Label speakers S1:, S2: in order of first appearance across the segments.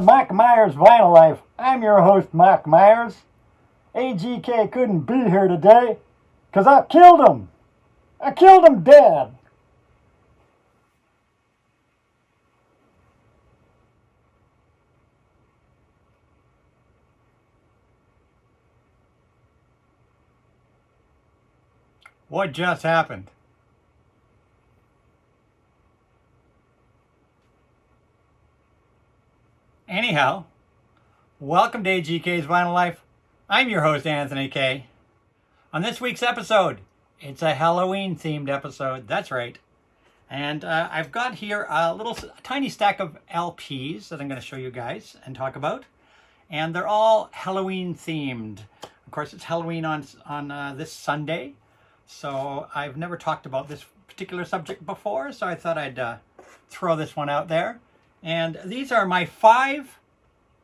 S1: to Mike Myers Vinyl Life. I'm your host, Mike Myers. AGK couldn't be here today because I killed him. I killed him dead. What just happened? Anyhow, welcome to AGK's Vinyl Life. I'm your host, Anthony K. On this week's episode, it's a Halloween-themed episode. That's right. And I've got here a tiny stack of LPs that I'm going to show you guys and talk about. And they're all Halloween-themed. Of course, it's Halloween on this Sunday. So I've never talked about this particular subject before, so I thought I'd throw this one out there. And these are my 5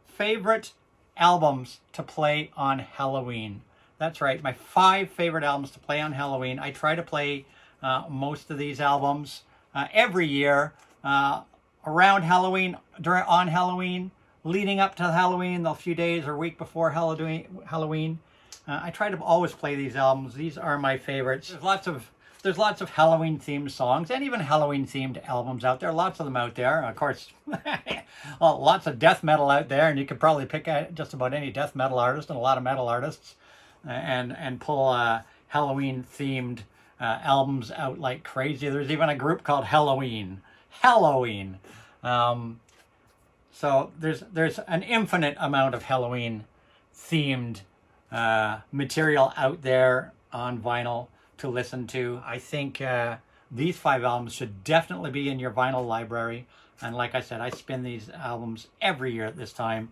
S1: favorite albums to play on Halloween. That's right, my 5 favorite albums to play on Halloween. I try to play most of these albums every year around Halloween, on Halloween, leading up to Halloween, the few days or week before Halloween. I try to always play these albums. These are my favorites. There's lots of Halloween themed songs and even Halloween themed albums out there. Lots of them out there. Of course, lots of death metal out there, and you could probably pick just about any death metal artist and a lot of metal artists and pull Halloween themed albums out like crazy. There's even a group called Halloween. So there's an infinite amount of Halloween themed material out there on vinyl to listen to. I think these 5 albums should definitely be in your vinyl library. And like I said, I spin these albums every year at this time.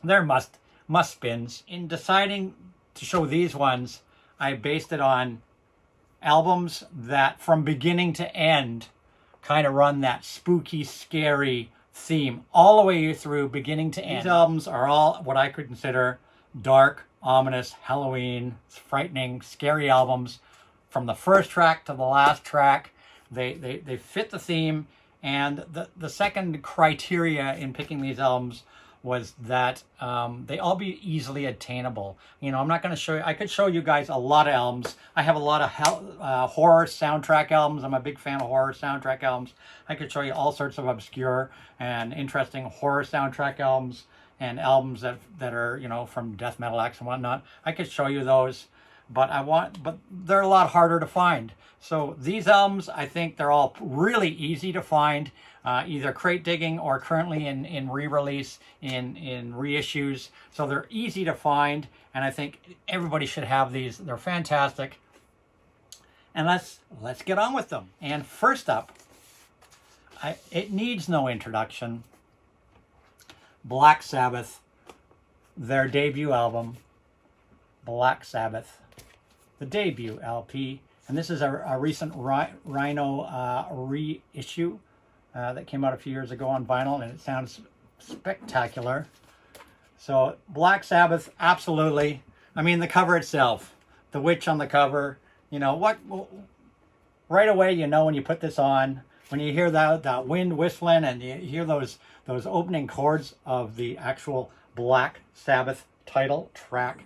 S1: They're must spins. In deciding to show these ones, I based it on albums that from beginning to end kind of run that spooky, scary theme all the way through, beginning to end. These albums are all what I could consider dark, ominous, Halloween, frightening, scary albums. From the first track to the last track, they fit the theme. And the second criteria in picking these albums was that they all be easily attainable. You know, I'm not going to show you, I could show you guys a lot of albums. I have a lot of horror soundtrack albums. I'm a big fan of horror soundtrack albums. I could show you all sorts of obscure and interesting horror soundtrack albums and albums that are, you know, from death metal acts and whatnot. I could show you those, but they're a lot harder to find. So these albums, I think they're all really easy to find, either crate digging or currently in re-release, in reissues. So they're easy to find, and I think everybody should have these. They're fantastic. And let's get on with them. And first up, it needs no introduction. Black Sabbath, their debut album, Black Sabbath, the debut LP. And this is a recent Rhino reissue that came out a few years ago on vinyl, and it sounds spectacular. So Black Sabbath, absolutely. I mean, the cover itself, the witch on the cover, you know, right away, you know, when you put this on, when you hear that wind whistling and you hear those opening chords of the actual Black Sabbath title track,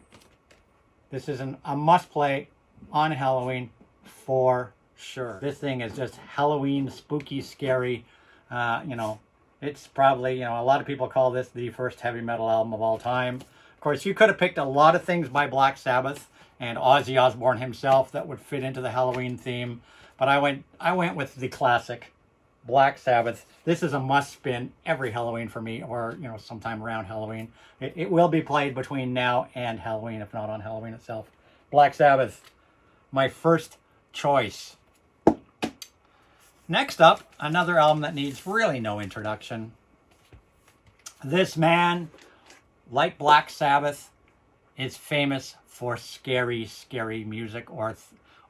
S1: this is a must-play on Halloween for sure. This thing is just Halloween, spooky, scary. You know, it's probably, you know, a lot of people call this the first heavy metal album of all time. Of course, you could have picked a lot of things by Black Sabbath and Ozzy Osbourne himself that would fit into the Halloween theme, but I went with the classic Black Sabbath. This is a must spin every Halloween for me, or, you know, sometime around Halloween. It will be played between now and Halloween, if not on Halloween itself. Black Sabbath, my first choice. Next up, another album that needs really no introduction. This man, like Black Sabbath, is famous for scary, scary music or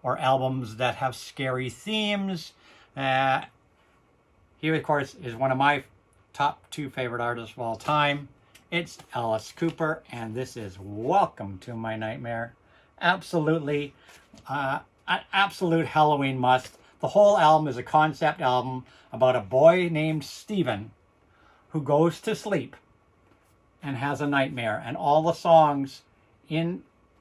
S1: albums that have scary themes. He, of course, is one of my top 2 favorite artists of all time. It's Alice Cooper, and this is Welcome to My Nightmare. Absolutely, an absolute Halloween must. The whole album is a concept album about a boy named Stephen who goes to sleep and has a nightmare, and all the songs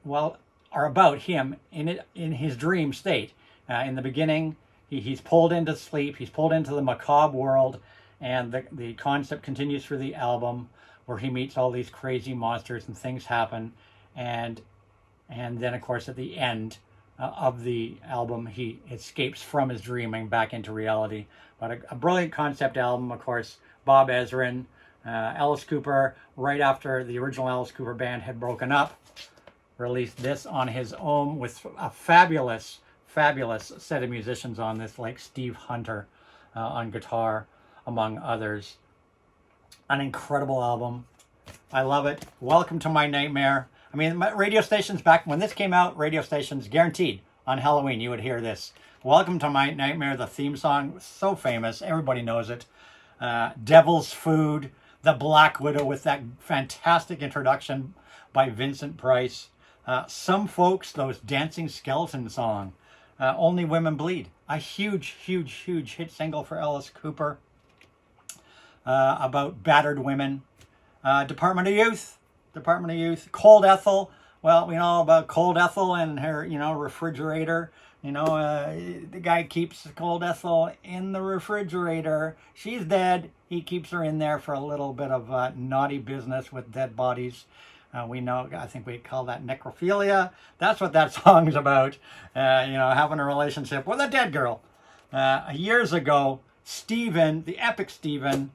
S1: are about him in his dream state. In the beginning, he's pulled into sleep, he's pulled into the macabre world, and the concept continues through the album, where he meets all these crazy monsters and things happen, and then of course at the end of the album he escapes from his dreaming back into reality. But a brilliant concept album, of course. Bob Ezrin, Alice Cooper, right after the original Alice Cooper band had broken up, released this on his own with a fabulous set of musicians on this, like Steve Hunter on guitar, among others. An incredible album. I love it. Welcome to My Nightmare. I mean, radio stations back when this came out, radio stations guaranteed on Halloween you would hear this. Welcome to My Nightmare, the theme song, was so famous. Everybody knows it. Devil's Food, The Black Widow with that fantastic introduction by Vincent Price. Some Folks, those Dancing Skeleton song. Only Women Bleed. A huge hit single for Alice Cooper. About battered women. Department of Youth. Cold Ethel. Well, we know about Cold Ethel and her, refrigerator. The guy keeps Cold Ethel in the refrigerator. She's dead. He keeps her in there for a little bit of naughty business with dead bodies. We know, I think we call that necrophilia. That's what that song's about. Having a relationship with a dead girl. Years ago, Stephen, the epic Stephen,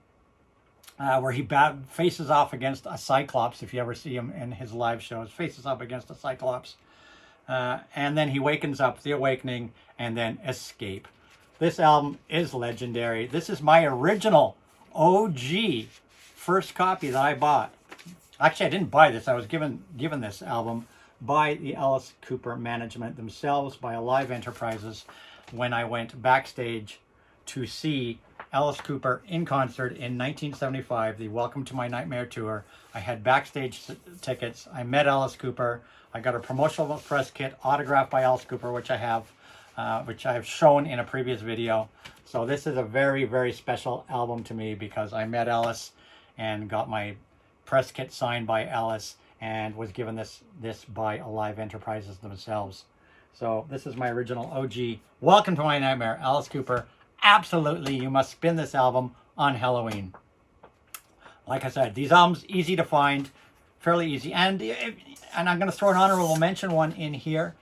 S1: where he faces off against a Cyclops, if you ever see him in his live shows, faces up against a Cyclops. And then he wakens up, The Awakening, and then Escape. This album is legendary. This is my original OG first copy that I bought. Actually, I didn't buy this. I was given this album by the Alice Cooper management themselves, by Alive Enterprises, when I went backstage to see Alice Cooper in concert in 1975, the Welcome to My Nightmare tour. I had backstage tickets. I met Alice Cooper. I got a promotional press kit autographed by Alice Cooper, which I have shown in a previous video. So this is a very, very special album to me because I met Alice and got my press kit signed by Alice and was given this by Alive Enterprises themselves. So this is my original OG. Welcome to My Nightmare, Alice Cooper. Absolutely, you must spin this album on Halloween. Like I said, these albums easy to find, fairly easy. And I'm going to throw an honorable mention one in here.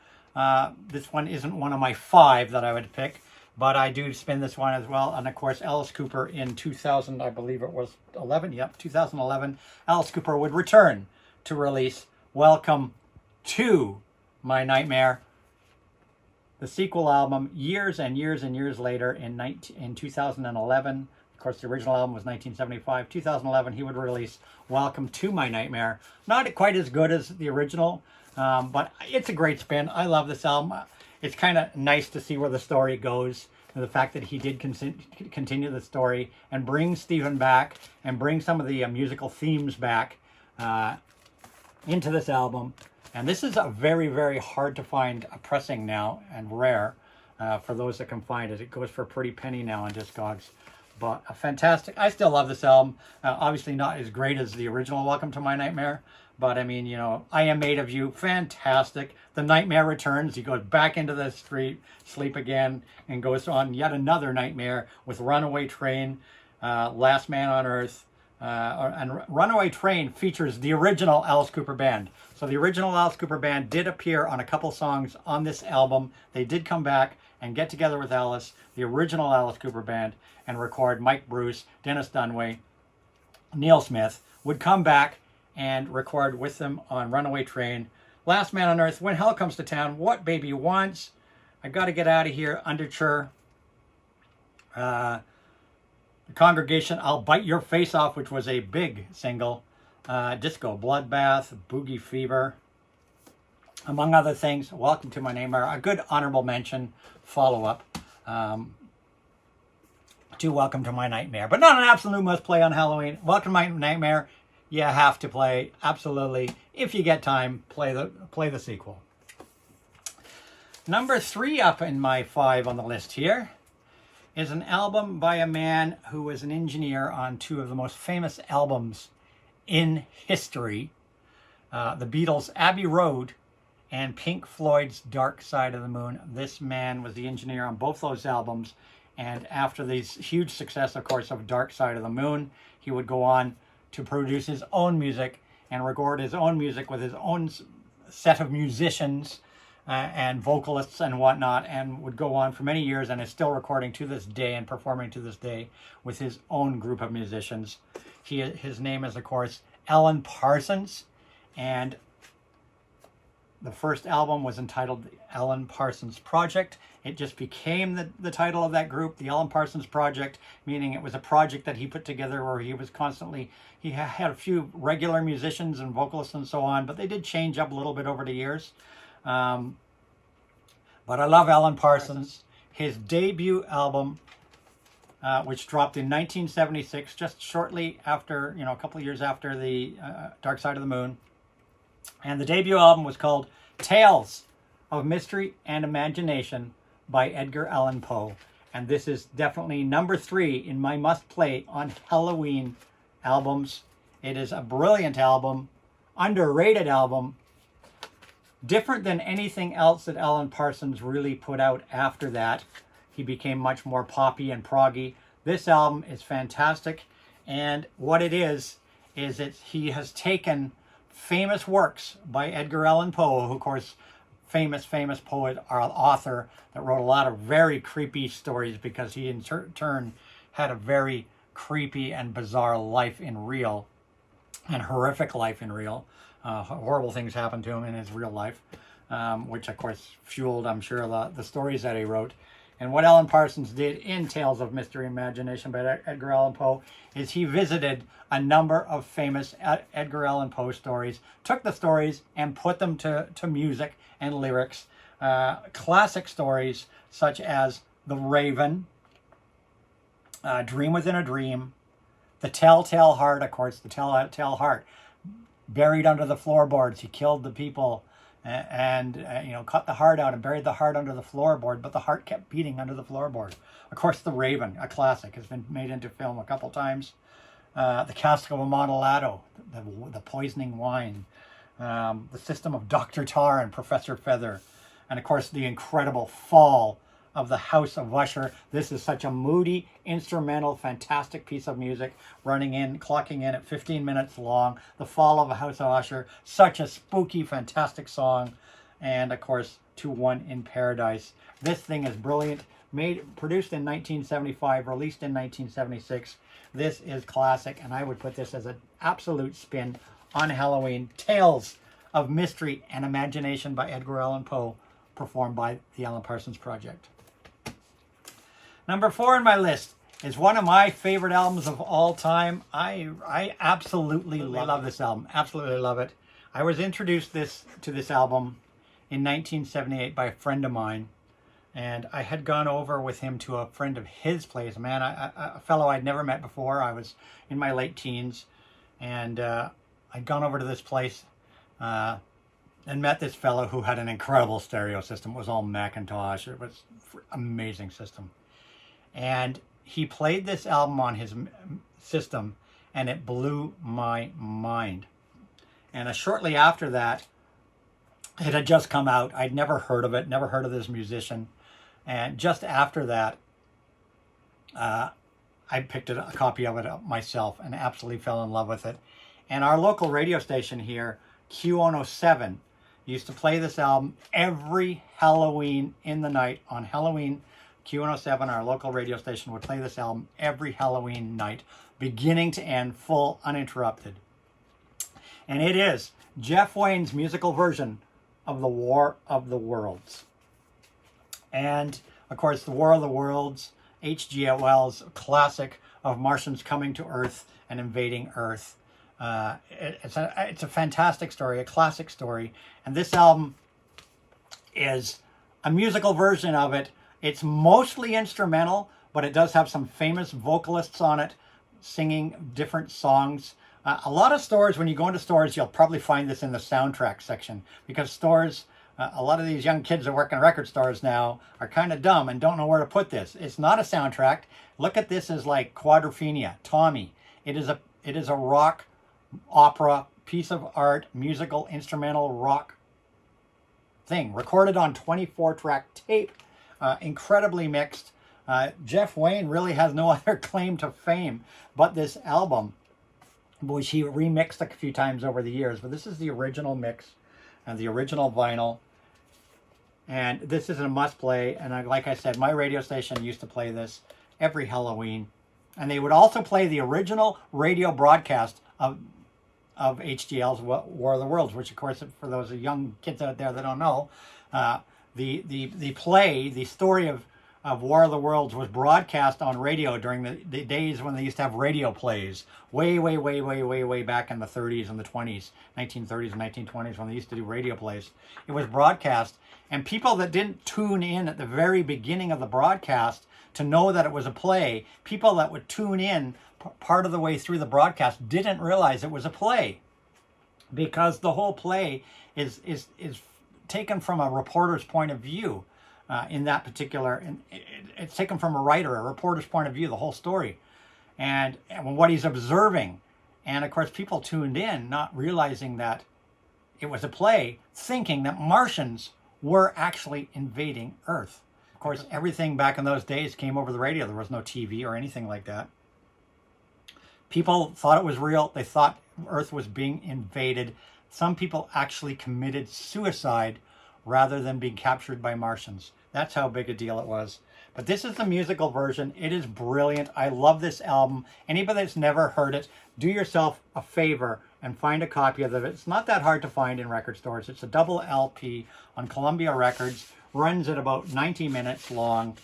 S1: This one isn't one of my 5 that I would pick, but I do spin this one as well. And of course, Alice Cooper in 2000, I believe it was 11. Yep, 2011. Alice Cooper would return to release Welcome to My Nightmare, the sequel album, years and years and years later in 2011. Of course, the original album was 1975. 2011, he would release Welcome to My Nightmare. Not quite as good as the original, but it's a great spin. I love this album. It's kind of nice to see where the story goes, and the fact that he did continue the story and bring Stephen back and bring some of the musical themes back into this album. And this is a very, very hard to find pressing now, and rare for those that can find it. It goes for a pretty penny now on Discogs. But a fantastic, I still love this album. Obviously not as great as the original Welcome to My Nightmare. But I mean, I Am Made of You, fantastic. The Nightmare returns. He goes back into the street, sleep again, and goes on yet another nightmare with Runaway Train, Last Man on Earth. And Runaway Train features the original Alice Cooper Band. So the original Alice Cooper Band did appear on a couple songs on this album. They did come back and get together with Alice, the original Alice Cooper Band, and record. Mike Bruce, Dennis Dunaway, Neil Smith would come back and record with them on Runaway Train, Last Man on Earth, When Hell Comes to Town, What Baby Wants, I Gotta Get Out of Here, Underture, The Congregation, I'll Bite Your Face Off, which was a big single, Disco Bloodbath, Boogie Fever, among other things. Welcome to My Nightmare, a good honorable mention follow-up to Welcome to My Nightmare, but not an absolute must-play on Halloween. Welcome to My Nightmare, you have to play, absolutely. If you get time, play the sequel. Number 3 up in my 5 on the list here is an album by a man who was an engineer on 2 of the most famous albums in history, the Beatles' Abbey Road and Pink Floyd's Dark Side of the Moon. This man was the engineer on both those albums. And after the huge success, of course, of Dark Side of the Moon, he would go on to produce his own music and record his own music with his own set of musicians and vocalists and whatnot, and would go on for many years and is still recording to this day and performing to this day with his own group of musicians. His name is, of course, Alan Parsons, and the first album was entitled The Alan Parsons Project. It just became the title of that group, the Alan Parsons Project, meaning it was a project that he put together where he was constantly, he had a few regular musicians and vocalists and so on, but they did change up a little bit over the years. But I love Alan Parsons. His debut album, which dropped in 1976, just shortly after, a couple of years after the Dark Side of the Moon. And the debut album was called Tales of Mystery and Imagination by Edgar Allan Poe. And this is definitely number 3 in my must-play on Halloween albums. It is a brilliant album, underrated album, different than anything else that Alan Parsons really put out after that. He became much more poppy and proggy. This album is fantastic, and what it is he has taken famous works by Edgar Allan Poe, who, of course, famous poet, or author that wrote a lot of very creepy stories, because he in turn had a very creepy and bizarre life in real, and horrific life in real. Horrible things happened to him in his real life, which of course fueled, I'm sure, the stories that he wrote. And what Alan Parsons did in Tales of Mystery and Imagination by Edgar Allan Poe is he visited a number of famous Edgar Allan Poe stories, took the stories and put them to music and lyrics. Classic stories such as The Raven, Dream Within a Dream, The Telltale Heart, of course, the Telltale Heart, buried under the floorboards. He killed the people and cut the heart out and buried the heart under the floorboard, but the heart kept beating under the floorboard. Of course, The Raven, a classic, has been made into film a couple times. The Cask of Amontillado, the poisoning wine, the System of Dr. Tar and Professor Feather, and of course the incredible Fall of the House of Usher. This is such a moody, instrumental, fantastic piece of music, clocking in at 15 minutes long. The Fall of the House of Usher, such a spooky, fantastic song. And of course, To One in Paradise. This thing is brilliant. Produced in 1975, released in 1976. This is classic, and I would put this as an absolute spin on Halloween. Tales of Mystery and Imagination by Edgar Allan Poe, performed by the Alan Parsons Project. Number 4 on my list is one of my favorite albums of all time. I absolutely love this album. Absolutely love it. I was introduced to this album in 1978 by a friend of mine, and I had gone over with him to a friend of his place. A fellow I'd never met before. I was in my late teens, and I'd gone over to this place and met this fellow who had an incredible stereo system. It was all Macintosh. It was an amazing system. And he played this album on his system, and it blew my mind. And shortly after that, it had just come out. I'd never heard of it, never heard of this musician. And just after that, I picked a copy of it up myself and absolutely fell in love with it. And our local radio station here, Q107, used to play this album every Halloween in the night. On Halloween, Q107, our local radio station, would play this album every Halloween night, beginning to end, full, uninterrupted. And it is Jeff Wayne's musical version of The War of the Worlds. And, of course, The War of the Worlds, H.G. Wells' classic of Martians coming to Earth and invading Earth. It's a fantastic story, a classic story. And this album is a musical version of it. It's mostly instrumental, but it does have some famous vocalists on it singing different songs. A lot of stores, when you go into stores, you'll probably find this in the soundtrack section, because stores, a lot of these young kids that work in record stores now are kind of dumb and don't know where to put this. It's not a soundtrack. Look at this as like Quadrophenia, Tommy. It is a rock opera, piece of art, musical, instrumental, rock thing. Recorded on 24-track tape, incredibly mixed. Jeff Wayne really has no other claim to fame but this album, which he remixed a few times over the years. But this is the original mix and the original vinyl. And this is a must play. And like I said, my radio station used to play this every Halloween. And they would also play the original radio broadcast of HGL's War of the Worlds, which, of course, for those young kids out there that don't know, the play, the story of War of the Worlds was broadcast on radio during the days when they used to have radio plays, way back in the 30s and the 20s, 1930s and 1920s, when they used to do radio plays. It was broadcast, and people that didn't tune in at the very beginning of the broadcast to know that it was a play, people that would tune in part of the way through the broadcast didn't realize it was a play, because the whole play is taken from a reporter's point of view. In that particular, and it's taken from a writer, a reporter's point of view, the whole story, and what he's observing. And of course, people tuned in not realizing that it was a play, thinking that Martians were actually invading Earth. Of course, everything back in those days came over the radio. There was no TV or anything like that. People thought it was real. They thought Earth was being invaded. Some people actually committed suicide rather than being captured by Martians. That's how big a deal it was. But this is the musical version. It is brilliant. I love this album. Anybody that's never heard it, do yourself a favor and find a copy of it. It's not that hard to find in record stores. It's a double LP on Columbia Records. Runs at about 90 minutes long.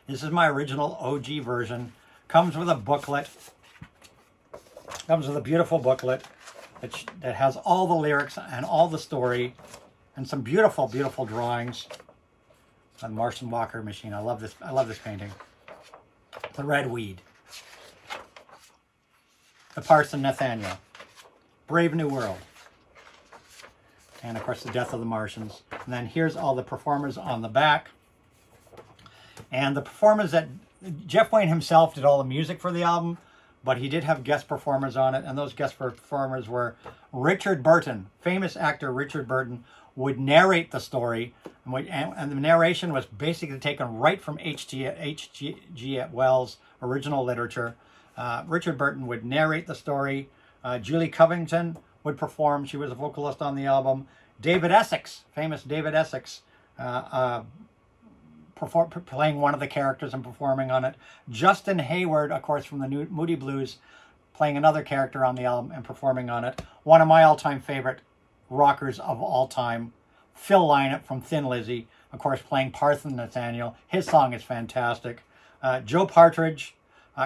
S1: This is my original OG version. Comes with a booklet. Comes with a beautiful booklet that has all the lyrics and all the story and some beautiful, beautiful drawings. On Martian Walker machine. I love this painting. The Red Weed. The Parson Nathaniel. Brave New World. And of course the Death of the Martians. And then here's all the performers on the back. And the performers that Jeff Wayne himself did all the music for the album, but he did have guest performers on it, and those guest performers were Richard Burton, famous actor Richard Burton, would narrate the story, and the narration was basically taken right from H.G. Wells' original literature. Richard Burton would narrate the story. Julie Covington would perform. She was a vocalist on the album. David Essex, famous David Essex, playing one of the characters and performing on it. Justin Hayward, of course, from the Moody Blues, playing another character on the album and performing on it. One of my all-time favorite rockers of all time, Phil Lynott from Thin Lizzy, of course, playing Parson Nathaniel. His song is fantastic. Joe Partridge,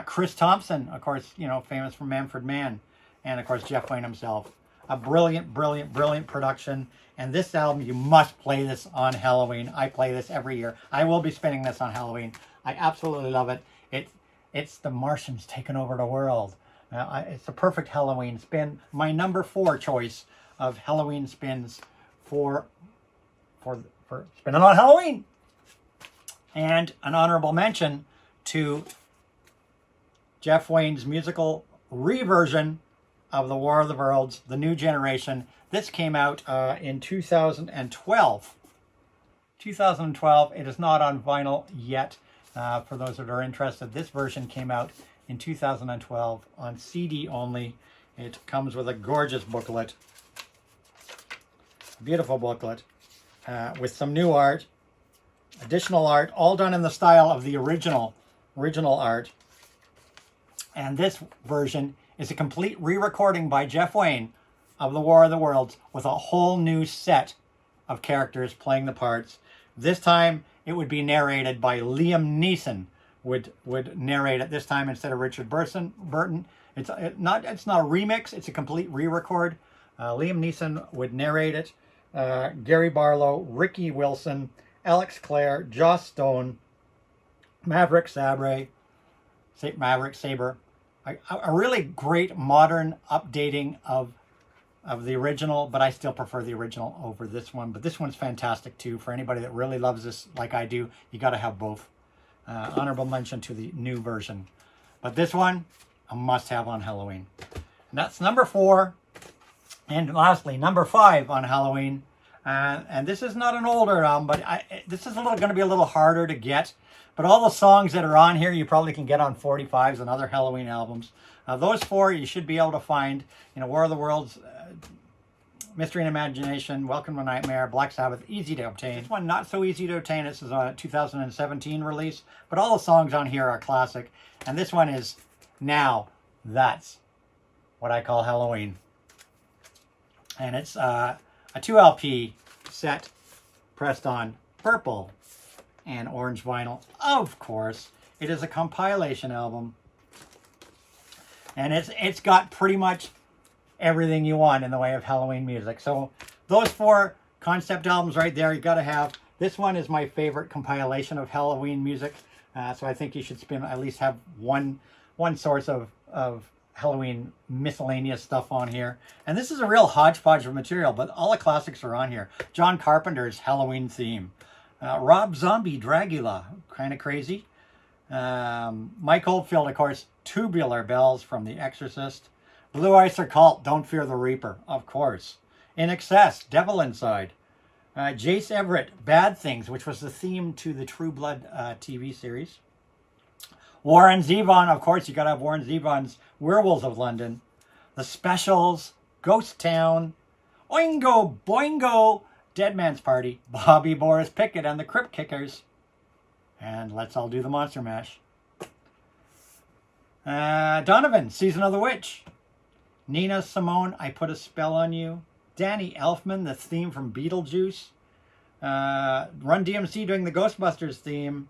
S1: Chris Thompson, of course, famous from Manfred Mann, and of course Jeff Wayne himself. A brilliant production. And this album, you must play this on Halloween. I play this every year. I will be spinning this on Halloween. I absolutely love it. It's the Martians taking over the world. It's the perfect Halloween spin. My number 4 choice of Halloween spins for spinning on Halloween. And an honorable mention to Jeff Wayne's musical reversion of the War of the Worlds, The New Generation. This came out in 2012. 2012. It is not on vinyl yet. For those that are interested, this version came out in 2012 on CD only. It comes with a gorgeous booklet. Beautiful booklet with some new art, additional art, all done in the style of the original art. And this version is a complete re-recording by Jeff Wayne of the War of the Worlds with a whole new set of characters playing the parts. This time it would be narrated by Liam Neeson. Would narrate it this time instead of Richard Burton. It's not a remix. It's a complete re-record. Liam Neeson would narrate it. Gary Barlow, Ricky Wilson, Alex Clare, Joss Stone, Maverick Sabre. A really great modern updating of the original, but I still prefer the original over this one. But this one's fantastic too. For anybody that really loves this like I do, you got to have both. Honorable mention to the new version. But this one, a must-have on Halloween. And that's number 4. And lastly, number 5 on Halloween. And this is not an older album, but this is going to be a little harder to get. But all the songs that are on here, you probably can get on 45s and other Halloween albums. Those 4 you should be able to find. War of the Worlds, Mystery and Imagination, Welcome to Nightmare, Black Sabbath, easy to obtain. This one not so easy to obtain. This is a 2017 release, but all the songs on here are classic. And this one is Now That's What I Call Halloween. And it's a 2 LP set pressed on purple and orange vinyl. Of course, it is a compilation album. And it's got pretty much everything you want in the way of Halloween music. So those 4 concept albums right there, you got to have. This one is my favorite compilation of Halloween music. So I think you should at least have one source of Halloween miscellaneous stuff on here. And this is a real hodgepodge of material, but all the classics are on here. John Carpenter's Halloween theme. Rob Zombie, Dragula, kind of crazy. Mike Oldfield, of course, Tubular Bells from The Exorcist. Blue Oyster Cult, Don't Fear the Reaper, of course. In Excess, Devil Inside. Jace Everett, Bad Things, which was the theme to the True Blood TV series. Warren Zevon, of course, you got to have Warren Zevon's Werewolves of London. The Specials, Ghost Town, Oingo Boingo, Dead Man's Party, Bobby Boris Pickett and the Crypt Kickers. And Let's All Do the Monster Mash. Donovan, Season of the Witch. Nina Simone, I Put a Spell on You. Danny Elfman, the theme from Beetlejuice. Run DMC doing the Ghostbusters theme.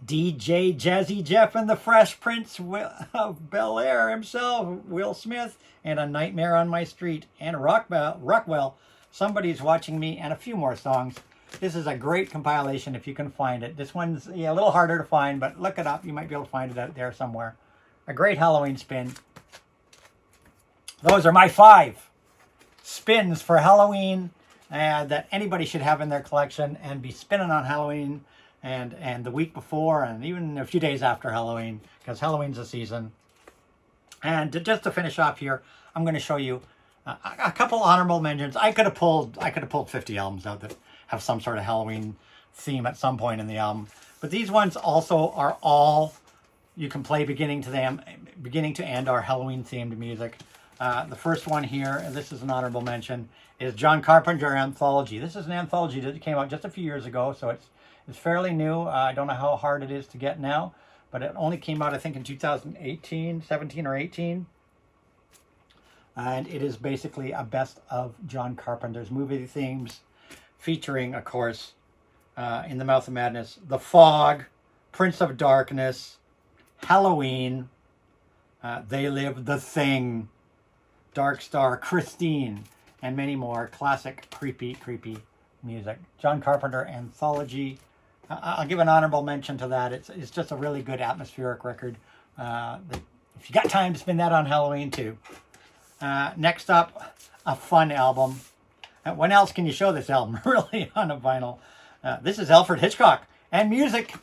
S1: DJ Jazzy Jeff and the Fresh Prince of Bel-Air himself, Will Smith, and A Nightmare on My Street, and Rockwell, Somebody's Watching Me, and a few more songs. This is a great compilation if you can find it. This one's a little harder to find, but look it up. You might be able to find it out there somewhere. A great Halloween spin. Those are my 5 spins for Halloween that anybody should have in their collection and be spinning on Halloween and the week before and even a few days after Halloween, because Halloween's a season. And just to finish off here, I'm going to show you a couple honorable mentions. I could have pulled 50 albums out that have some sort of Halloween theme at some point in the album, but these ones also are all you can play beginning to end are Halloween themed music. The first one here, and this is an honorable mention, is John Carpenter Anthology. This is an anthology that came out just a few years ago, so it's fairly new. I don't know how hard it is to get now, but it only came out, I think, in 2018, 17 or 18. And it is basically a best of John Carpenter's movie themes, featuring, of course, In the Mouth of Madness, The Fog, Prince of Darkness, Halloween, They Live, The Thing, Dark Star, Christine, and many more classic, creepy music. John Carpenter Anthology. I'll give an honorable mention to that. It's just a really good atmospheric record. If you got time to spend that on Halloween too. Next up, a fun album. When else can you show this album really on a vinyl? This is Alfred Hitchcock and Music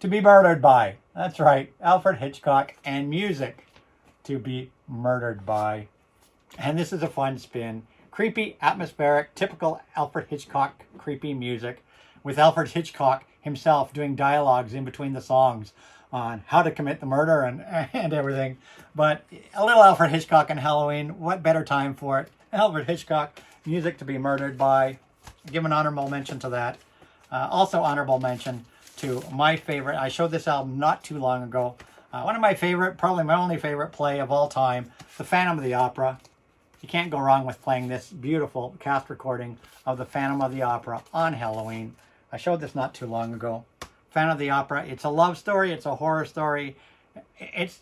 S1: to Be Murdered By. That's right, Alfred Hitchcock and Music to Be Murdered By. And this is a fun spin. Creepy, atmospheric, typical Alfred Hitchcock creepy music, with Alfred Hitchcock himself doing dialogues in between the songs on how to commit the murder and everything. But a little Alfred Hitchcock and Halloween, what better time for it? Alfred Hitchcock, Music to Be Murdered By. Give an honorable mention to that. Also honorable mention to my favorite. I showed this album not too long ago. One of my favorite, probably my only favorite play of all time, The Phantom of the Opera. You can't go wrong with playing this beautiful cast recording of The Phantom of the Opera on Halloween. I showed this not too long ago. Phantom of the Opera. It's a love story. It's a horror story. It's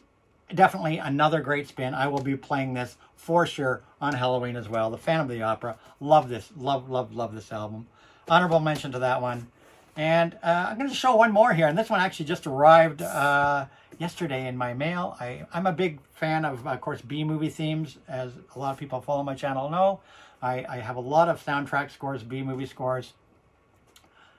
S1: definitely another great spin. I will be playing this for sure on Halloween as well. The Phantom of the Opera. Love this. Love this album. Honorable mention to that one. And I'm going to show one more here. And this one actually just arrived yesterday in my mail. I'm a big fan of course, B-movie themes, as a lot of people who follow my channel know. I have a lot of soundtrack scores, B-movie scores,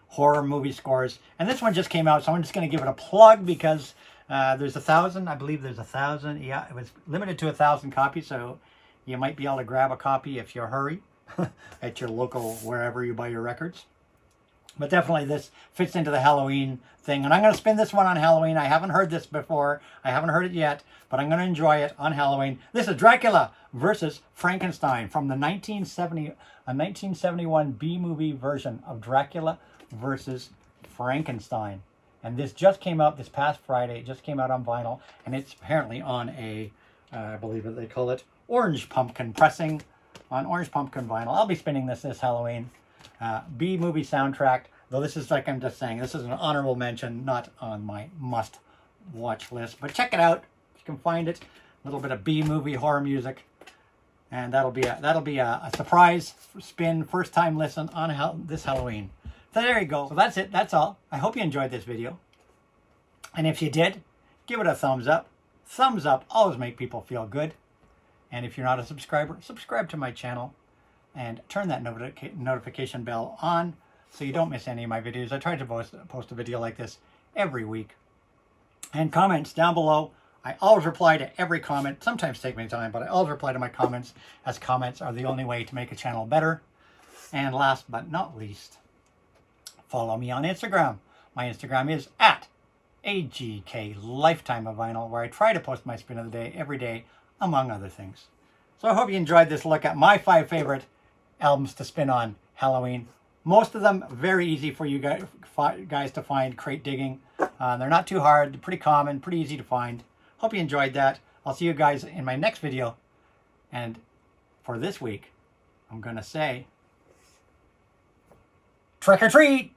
S1: horror movie scores. And this one just came out, so I'm just going to give it a plug because There's 1,000. I believe there's 1,000. Yeah, it was limited to 1,000 copies, so you might be able to grab a copy if you hurry at your local, wherever you buy your records. But definitely this fits into the Halloween thing. And I'm going to spin this one on Halloween. I haven't heard this before. I haven't heard it yet, but I'm going to enjoy it on Halloween. This is Dracula versus Frankenstein from the 1971 B-movie version of Dracula versus Frankenstein. And this just came out this past Friday. It just came out on vinyl. And it's apparently on a, I believe that they call it Orange Pumpkin pressing on Orange Pumpkin vinyl. I'll be spinning this Halloween. B-movie soundtrack, though this is, like I'm just saying, this is an honorable mention, not on my must-watch list. But check it out if you can find it. A little bit of B-movie horror music, and that'll be a surprise spin, first-time listen on this Halloween. So there you go. So that's it. That's all. I hope you enjoyed this video, and if you did, give it a thumbs up. Thumbs up always make people feel good. And if you're not a subscriber, subscribe to my channel. And turn that notification bell on so you don't miss any of my videos. I try to post a video like this every week. And comments down below. I always reply to every comment. Sometimes take me time, but I always reply to my comments, as comments are the only way to make a channel better. And last but not least, follow me on Instagram. My Instagram is @AGK Lifetime of Vinyl, where I try to post my spin of the day every day, among other things. So I hope you enjoyed this look at my 5 favorite albums to spin on Halloween. Most of them very easy for you guys to find, crate digging. They're not too hard, they're pretty common, pretty easy to find. Hope you enjoyed that. I'll see you guys in my next video. And for this week, I'm going to say, trick or treat!